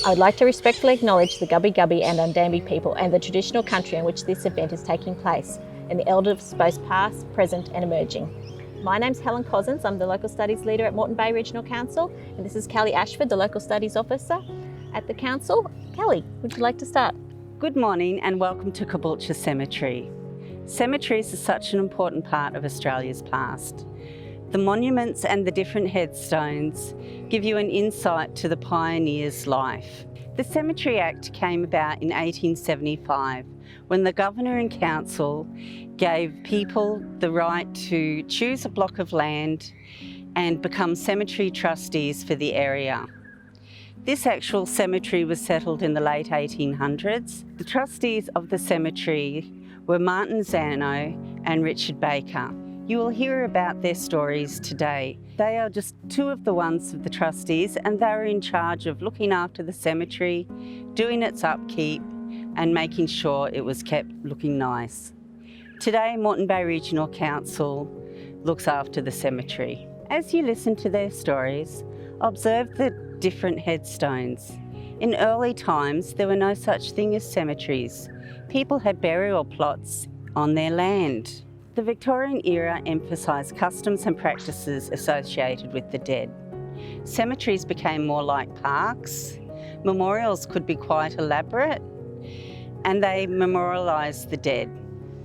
I would like to respectfully acknowledge the Gubbi Gubbi and Undambi people and the traditional country in which this event is taking place, and the elders both past, present and emerging. My name's Helen Cousins, I'm the Local Studies Leader at Moreton Bay Regional Council, and this is Kelly Ashford, the Local Studies Officer at the Council. Kelly, would you like to start? Good morning and welcome to Caboolture Cemetery. Cemeteries are such an important part of Australia's past. The monuments and the different headstones give you an insight to the pioneer's life. The Cemetery Act came about in 1875 when the Governor and Council gave people the right to choose a block of land and become cemetery trustees for the area. This actual cemetery was settled in the late 1800s. The trustees of the cemetery were Martin Zano and Richard Baker. You will hear about their stories today. They are just two of the ones of the trustees, and they were in charge of looking after the cemetery, doing its upkeep and making sure it was kept looking nice. Today, Moreton Bay Regional Council looks after the cemetery. As you listen to their stories, observe the different headstones. In early times, there were no such thing as cemeteries. People had burial plots on their land. The Victorian era emphasised customs and practices associated with the dead. Cemeteries became more like parks. Memorials could be quite elaborate, and they memorialised the dead.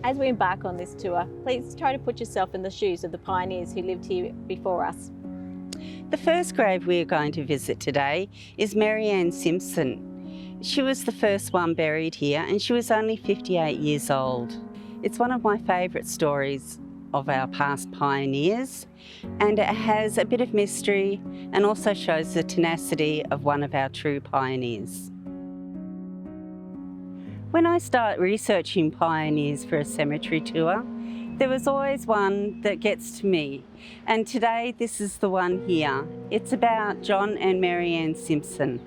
As we embark on this tour, please try to put yourself in the shoes of the pioneers who lived here before us. The first grave we are going to visit today is Mary Ann Simpson. She was the first one buried here, and she was only 58 years old. It's one of my favourite stories of our past pioneers, and it has a bit of mystery and also shows the tenacity of one of our true pioneers. When I start researching pioneers for a cemetery tour, there was always one that gets to me, and today this is the one here. It's about John and Mary Ann Simpson.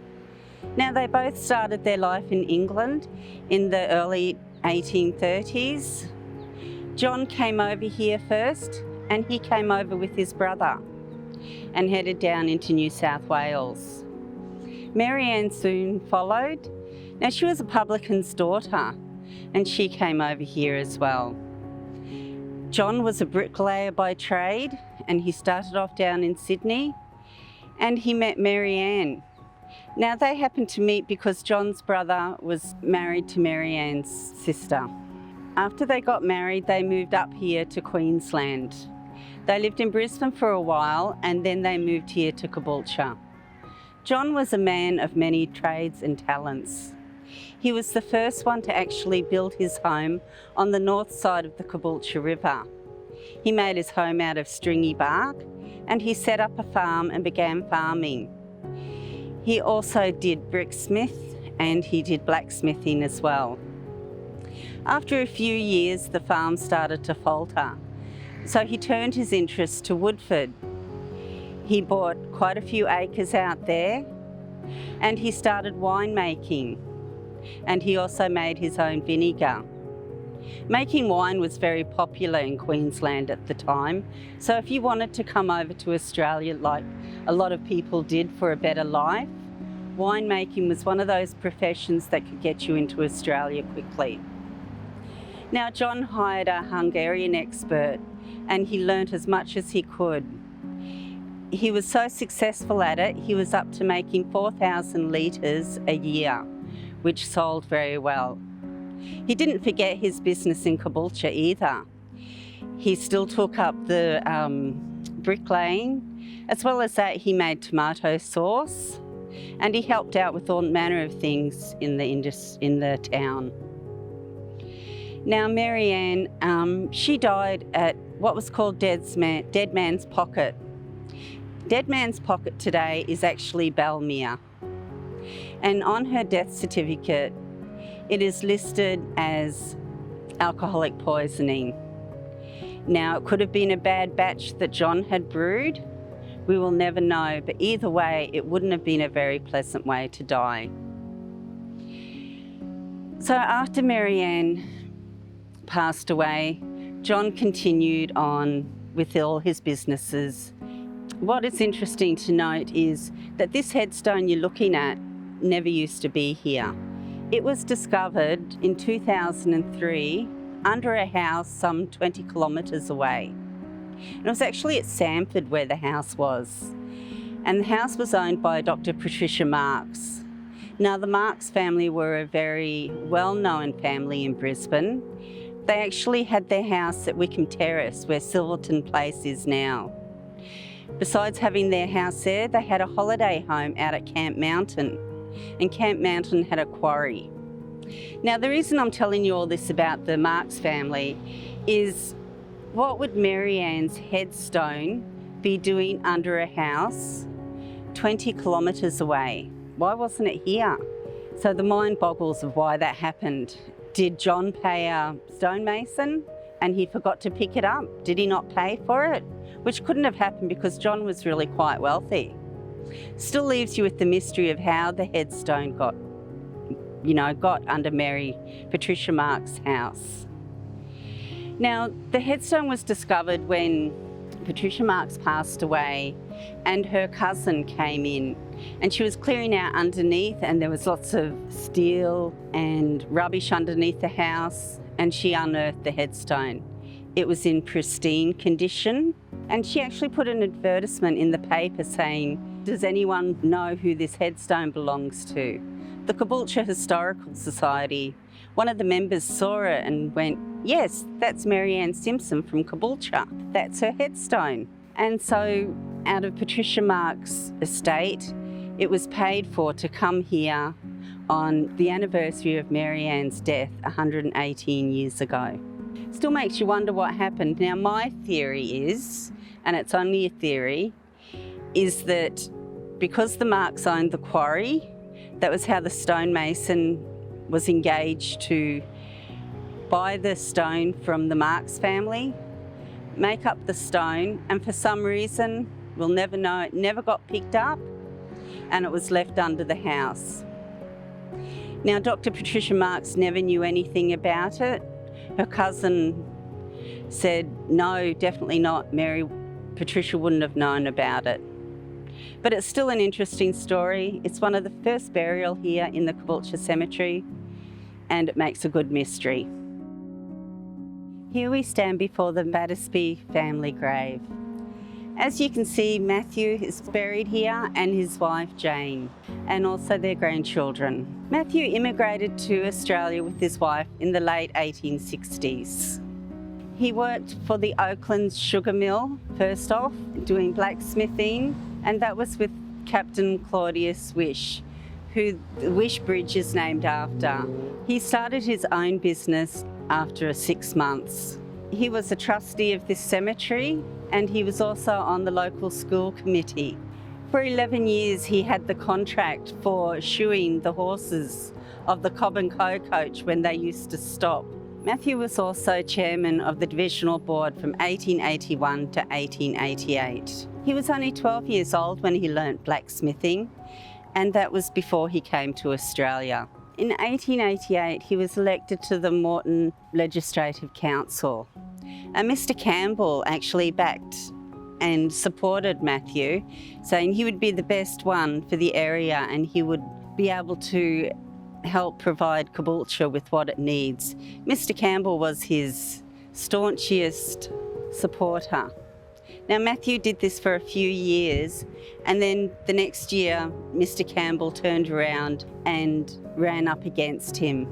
Now, they both started their life in England in the early 1830s. John came over here first, and he came over with his brother and headed down into New South Wales. Mary Ann soon followed. Now, she was a publican's daughter, and she came over here as well. John was a bricklayer by trade, and he started off down in Sydney, and he met Mary Ann. Now, they happened to meet because John's brother was married to Mary Ann's sister. After they got married, they moved up here to Queensland. They lived in Brisbane for a while, and then they moved here to Caboolture. John was a man of many trades and talents. He was the first one to actually build his home on the north side of the Caboolture River. He made his home out of stringy bark, and he set up a farm and began farming. He also did bricksmith, and he did blacksmithing as well. After a few years, the farm started to falter, so he turned his interest to Woodford. He bought quite a few acres out there, and he started winemaking, and he also made his own vinegar. Making wine was very popular in Queensland at the time, so if you wanted to come over to Australia like a lot of people did for a better life, winemaking was one of those professions that could get you into Australia quickly. Now, John hired a Hungarian expert, and he learnt as much as he could. He was so successful at it, he was up to making 4,000 litres a year, which sold very well. He didn't forget his business in Caboolture either. He still took up the bricklaying. As well as that, he made tomato sauce, and he helped out with all manner of things in the town. Now, Mary Ann, she died at what was called Dead Man's Pocket. Dead Man's Pocket today is actually Balmere. And on her death certificate, it is listed as alcoholic poisoning. Now, it could have been a bad batch that John had brewed. We will never know, but either way, it wouldn't have been a very pleasant way to die. So after Mary Ann passed away, John continued on with all his businesses. What is interesting to note is that this headstone you're looking at never used to be here. It was discovered in 2003 under a house some 20 kilometres away. And it was actually at Samford where the house was. And the house was owned by Dr. Patricia Marks. Now, the Marks family were a very well-known family in Brisbane. They actually had their house at Wickham Terrace, where Silverton Place is now. Besides having their house there, they had a holiday home out at Camp Mountain, and Camp Mountain had a quarry. Now, the reason I'm telling you all this about the Marks family is, what would Mary Ann's headstone be doing under a house 20 kilometres away? Why wasn't it here? So the mind boggles of why that happened. Did John pay a stonemason and he forgot to pick it up? Did he not pay for it? Which couldn't have happened because John was really quite wealthy. Still leaves you with the mystery of how the headstone got under Mary Patricia Marks' house. Now, the headstone was discovered when Patricia Marks passed away and her cousin came in, and she was clearing out underneath, and there was lots of steel and rubbish underneath the house, and she unearthed the headstone. It was in pristine condition, and she actually put an advertisement in the paper saying, "Does anyone know who this headstone belongs to?" The Caboolture Historical Society, one of the members saw it and went, "Yes, that's Mary Ann Simpson from Caboolture. That's her headstone." And so out of Patricia Marks' estate, it was paid for to come here on the anniversary of Mary Ann's death 118 years ago. Still makes you wonder what happened. Now, my theory is, and it's only a theory, is that because the Marks owned the quarry, that was how the stonemason was engaged to buy the stone from the Marks family, make up the stone, and for some reason, we'll never know, it never got picked up and it was left under the house. Now, Dr. Patricia Marks never knew anything about it. Her cousin said, no, definitely not. Mary Patricia wouldn't have known about it. But it's still an interesting story. It's one of the first burial here in the Caboolture Cemetery, and it makes a good mystery. Here we stand before the Battersby family grave. As you can see, Matthew is buried here, and his wife Jane, and also their grandchildren. Matthew immigrated to Australia with his wife in the late 1860s. He worked for the Oakland Sugar Mill, first off, doing blacksmithing, and that was with Captain Claudius Wish, who the Wish Bridge is named after. He started his own business after 6 months. He was a trustee of this cemetery, and he was also on the local school committee. For 11 years, he had the contract for shoeing the horses of the Cobb and Co coach when they used to stop. Matthew was also chairman of the divisional board from 1881 to 1888. He was only 12 years old when he learnt blacksmithing, and that was before he came to Australia. In 1888, he was elected to the Moreton Legislative Council. And Mr. Campbell actually backed and supported Matthew, saying he would be the best one for the area and he would be able to help provide Caboolture with what it needs. Mr. Campbell was his staunchest supporter. Now, Matthew did this for a few years, and then the next year, Mr. Campbell turned around and ran up against him.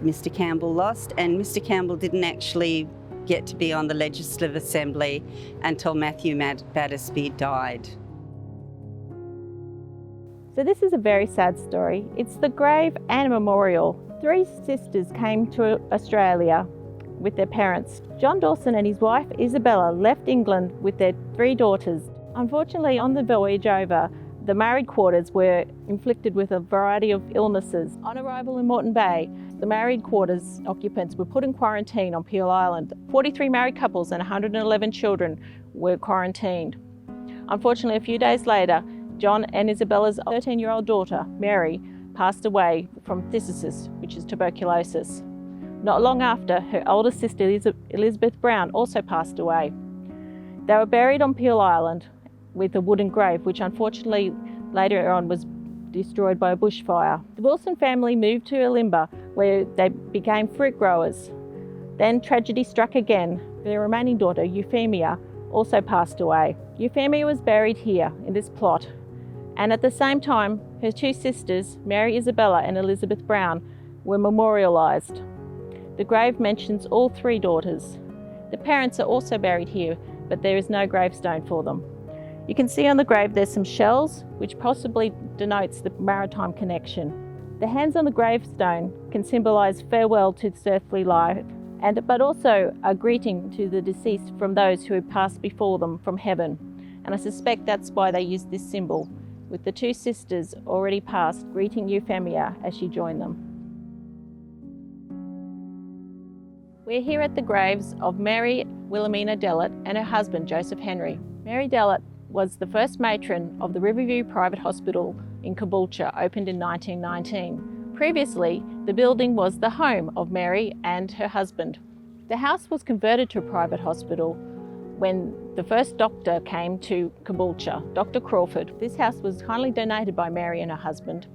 Mr. Campbell lost, and Mr. Campbell didn't actually get to be on the Legislative Assembly until Matthew Battersby died. So this is a very sad story. It's the grave and a memorial. 3 sisters came to Australia with their parents. John Dawson and his wife Isabella left England with their 3 daughters. Unfortunately, on the voyage over, the married quarters were inflicted with a variety of illnesses. On arrival in Moreton Bay, the married quarters occupants were put in quarantine on Peel Island. 43 married couples and 111 children were quarantined. Unfortunately, a few days later, John and Isabella's 13-year-old daughter, Mary, passed away from phthisis, which is tuberculosis. Not long after, her older sister Elizabeth Brown also passed away. They were buried on Peel Island with a wooden grave, which unfortunately later on was destroyed by a bushfire. The Wilson family moved to Olimba, where they became fruit growers. Then tragedy struck again. Their remaining daughter, Euphemia, also passed away. Euphemia was buried here in this plot, and at the same time, her two sisters, Mary Isabella and Elizabeth Brown, were memorialised. The grave mentions all three daughters. The parents are also buried here, but there is no gravestone for them. You can see on the grave there's some shells, which possibly denotes the maritime connection. The hands on the gravestone can symbolise farewell to this earthly life, but also a greeting to the deceased from those who had passed before them from heaven. And I suspect that's why they used this symbol, with the two sisters already passed greeting Euphemia as she joined them. We're here at the graves of Mary Wilhelmina Dellett and her husband Joseph Henry. Mary Dellett was the first matron of the Riverview Private Hospital in Caboolture, opened in 1919. Previously, the building was the home of Mary and her husband. The house was converted to a private hospital when the first doctor came to Caboolture, Dr. Crawford. This house was kindly donated by Mary and her husband.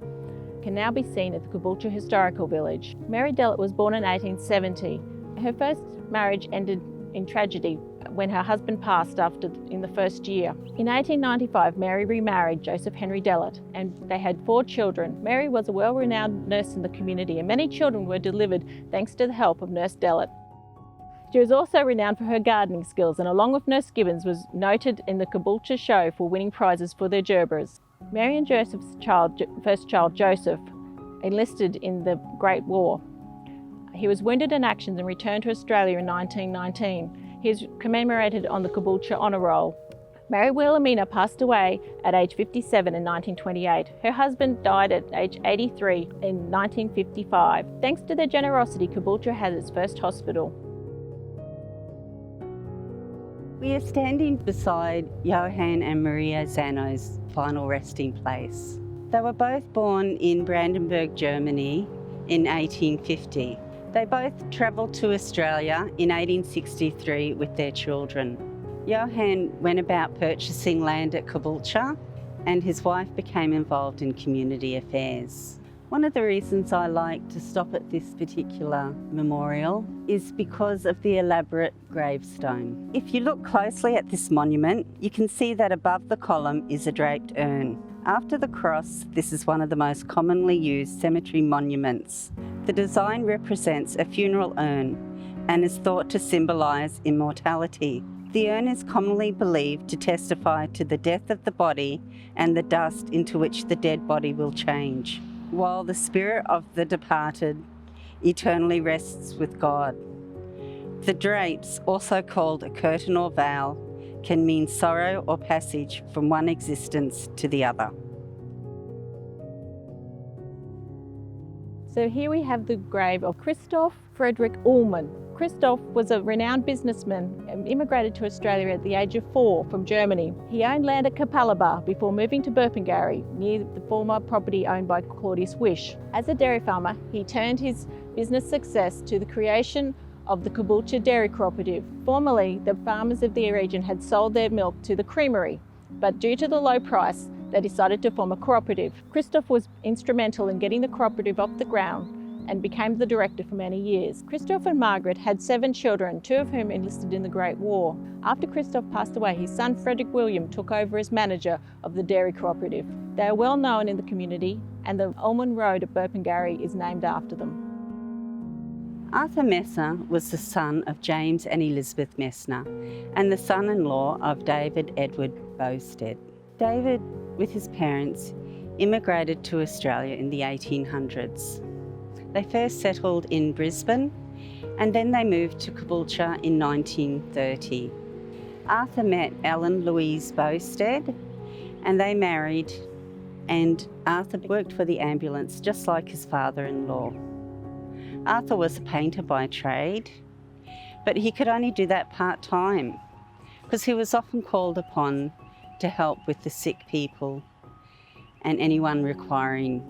It can now be seen at the Caboolture Historical Village. Mary Dellett was born in 1870. Her first marriage ended in tragedy when her husband passed in the first year. In 1895, Mary remarried Joseph Henry Dellett, and they had 4 children. Mary was a well-renowned nurse in the community, and many children were delivered thanks to the help of Nurse Dellett. She was also renowned for her gardening skills, and along with Nurse Gibbons was noted in the Caboolture show for winning prizes for their gerbers. Mary and Joseph's first child, Joseph, enlisted in the Great War. He was wounded in action and returned to Australia in 1919. He is commemorated on the Caboolture Honour Roll. Mary Wilhelmina passed away at age 57 in 1928. Her husband died at age 83 in 1955. Thanks to their generosity, Caboolture has its first hospital. We are standing beside Johann and Maria Zano's final resting place. They were both born in Brandenburg, Germany in 1850. They both travelled to Australia in 1863 with their children. Johann went about purchasing land at Caboolture, and his wife became involved in community affairs. One of the reasons I like to stop at this particular memorial is because of the elaborate gravestone. If you look closely at this monument, you can see that above the column is a draped urn. After the cross, this is one of the most commonly used cemetery monuments. The design represents a funeral urn and is thought to symbolise immortality. The urn is commonly believed to testify to the death of the body and the dust into which the dead body will change, while the spirit of the departed eternally rests with God. The drapes, also called a curtain or veil, can mean sorrow or passage from one existence to the other. So here we have the grave of Christoph Friedrich Ullmann. Christoph was a renowned businessman and immigrated to Australia at the age of 4 from Germany. He owned land at Capalaba before moving to Burpengary, near the former property owned by Claudius Wish. As a dairy farmer, he turned his business success to the creation of the Caboolture Dairy Cooperative. Formerly, the farmers of the region had sold their milk to the creamery, but due to the low price, they decided to form a cooperative. Christoph was instrumental in getting the cooperative off the ground and became the director for many years. Christoph and Margaret had 7 children, 2 of whom enlisted in the Great War. After Christoph passed away, his son Frederick William took over as manager of the dairy cooperative. They are well known in the community, and the Ullmann Road at Burpengary is named after them. Arthur Messner was the son of James and Elizabeth Messner and the son-in-law of David Edward Bowstead. David, with his parents, immigrated to Australia in the 1800s. They first settled in Brisbane and then they moved to Caboolture in 1930. Arthur met Ellen Louise Bowstead and they married, and Arthur worked for the ambulance just like his father-in-law. Arthur was a painter by trade, but he could only do that part-time because he was often called upon to help with the sick people and anyone requiring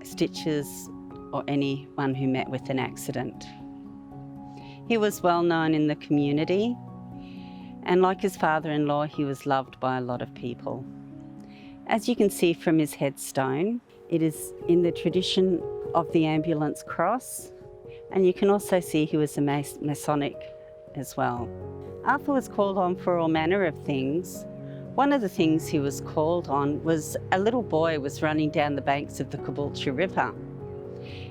stitches or anyone who met with an accident. He was well known in the community, and like his father-in-law, he was loved by a lot of people. As you can see from his headstone, it is in the tradition of the ambulance cross, and you can also see he was a Masonic as well. Arthur was called on for all manner of things. One of the things he was called on was a little boy was running down the banks of the Caboolture River,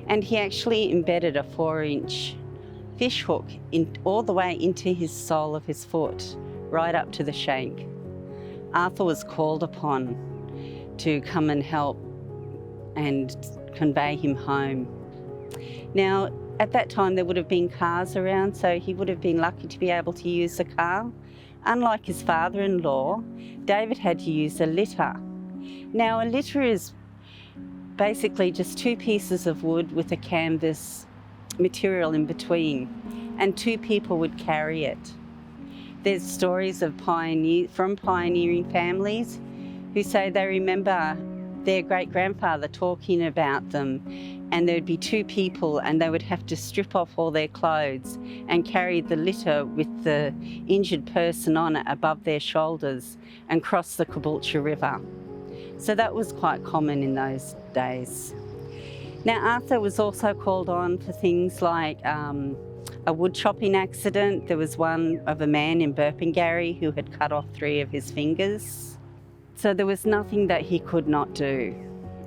and he actually embedded a 4-inch fish hook all the way into his sole of his foot, right up to the shank. Arthur was called upon to come and help and convey him home. Now, at that time there would have been cars around, so he would have been lucky to be able to use a car. Unlike his father-in-law, David had to use a litter. Now, a litter is basically just 2 pieces of wood with a canvas material in between, and 2 people would carry it. There's stories of from pioneering families who say they remember their great-grandfather talking about them, and there'd be 2 people and they would have to strip off all their clothes and carry the litter with the injured person on it above their shoulders and cross the Caboolture River. So that was quite common in those days. Now, Arthur was also called on for things like a wood chopping accident. There was one of a man in Burpengary who had cut off 3 of his fingers. So there was nothing that he could not do.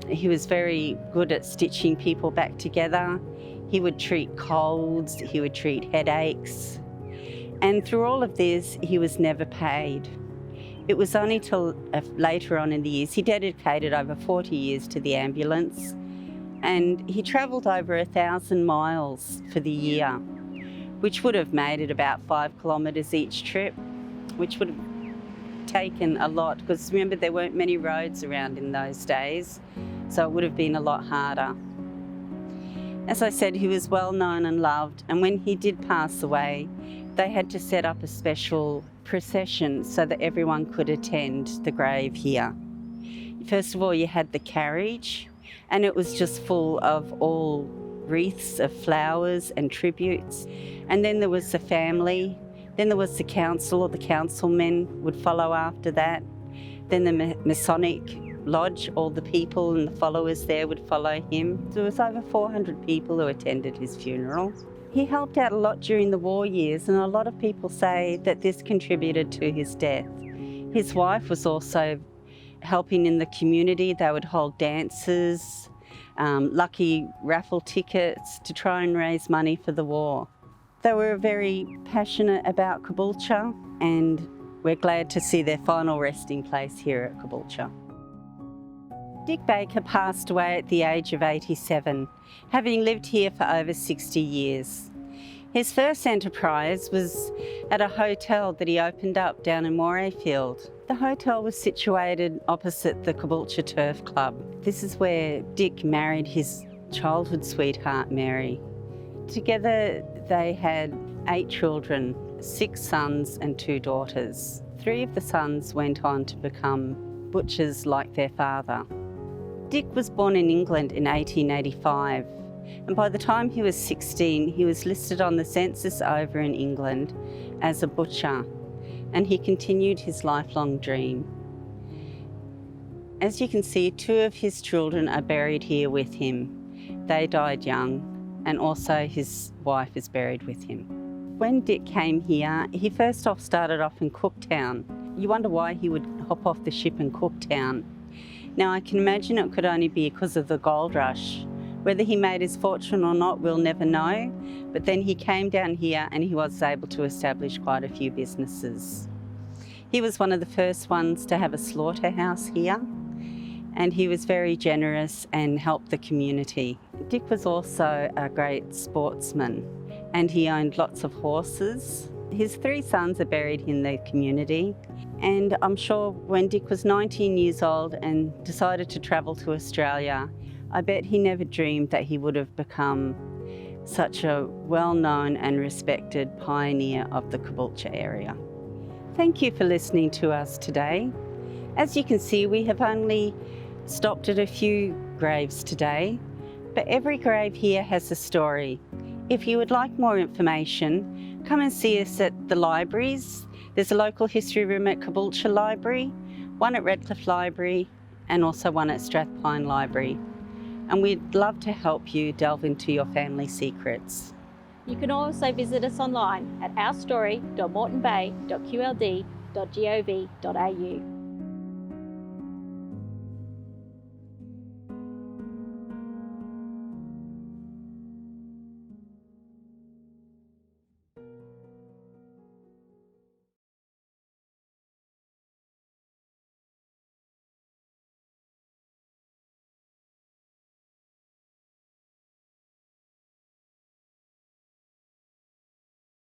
He was very good at stitching people back together. He would treat colds, he would treat headaches. And through all of this, he was never paid. It was only till later on in the years, he dedicated over 40 years to the ambulance, and he travelled over 1,000 miles for the year, which would have made it about 5 kilometres each trip, which would have taken a lot, because remember there weren't many roads around in those days, so it would have been a lot harder. As I said, he was well known and loved, and when he did pass away, they had to set up a special procession so that everyone could attend the grave here. First of all, you had the carriage, and it was just full of all wreaths of flowers and tributes. And then there was the family. Then there was the council, or the councilmen would follow after that. Then the Masonic lodge, all the people and the followers there would follow him. There was over 400 people who attended his funeral. He helped out a lot during the war years, and a lot of people say that this contributed to his death. His wife was also helping in the community. They would hold dances, lucky raffle tickets to try and raise money for the war. They were very passionate about Caboolture, and we're glad to see their final resting place here at Caboolture. Dick Baker passed away at the age of 87, having lived here for over 60 years. His first enterprise was at a hotel that he opened up down in Morayfield. The hotel was situated opposite the Caboolture Turf Club. This is where Dick married his childhood sweetheart, Mary. Together they had 8 children, 6 sons and 2 daughters. 3 of the sons went on to become butchers like their father. Dick was born in England in 1885, and by the time he was 16, he was listed on the census over in England as a butcher, and he continued his lifelong dream. As you can see, 2 of his children are buried here with him. They died young, and also his wife is buried with him. When Dick came here, he first off started off in Cooktown. You wonder why he would hop off the ship in Cooktown. Now, I can imagine it could only be because of the gold rush. Whether he made his fortune or not, we'll never know. But then he came down here and he was able to establish quite a few businesses. He was one of the first ones to have a slaughterhouse here, and he was very generous and helped the community. Dick was also a great sportsman, and he owned lots of horses. His 3 sons are buried in the community, and I'm sure when Dick was 19 years old and decided to travel to Australia, I bet he never dreamed that he would have become such a well-known and respected pioneer of the Caboolture area. Thank you for listening to us today. As you can see, we have only stopped at a few graves today, but every grave here has a story. If you would like more information, come and see us at the libraries. There's a local history room at Caboolture Library, one at Redcliffe Library, and also one at Strathpine Library. And we'd love to help you delve into your family secrets. You can also visit us online at ourstory.moretonbay.qld.gov.au.